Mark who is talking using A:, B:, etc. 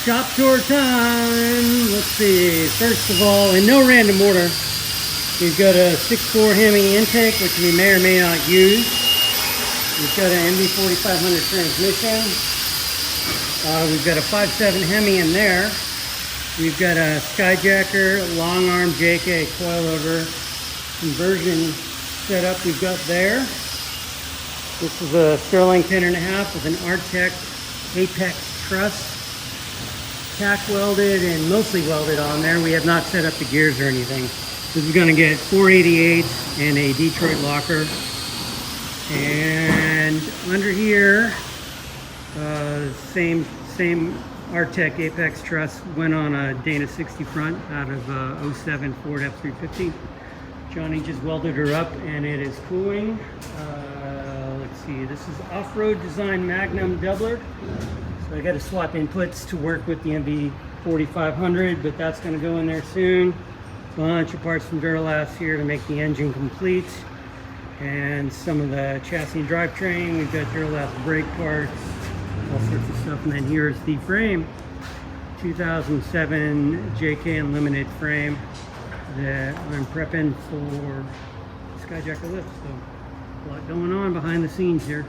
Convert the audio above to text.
A: Shop tour time. Let's see. First of all, in no random order, we've got a 6.4 Hemi intake, which we may or may not use. We've got an MB4500 transmission. We've got a 5.7 Hemi in there. We've got a Skyjacker long arm JK coilover conversion setup we've got there. This is a Sterling 10.5 with an Artec Apex truss, tack welded and mostly welded on there. We have not set up the gears or anything. This is going to get 488 and a Detroit locker. And under here, same Artec Apex truss went on a Dana 60 front out of 07 Ford F350. Johnny just welded her up and it is cooling. Let's see, this is Offroad Design Magnum doubler. So I got to swap inputs to work with the MB4500, but that's going to go in there soon. A bunch of parts from Duralast here to make the engine complete. And some of the chassis and drivetrain. We've got Duralast brake parts, all sorts of stuff. And then here's the frame, 2007 JK Unlimited frame that I'm prepping for Skyjacker lift. So a lot going on behind the scenes here.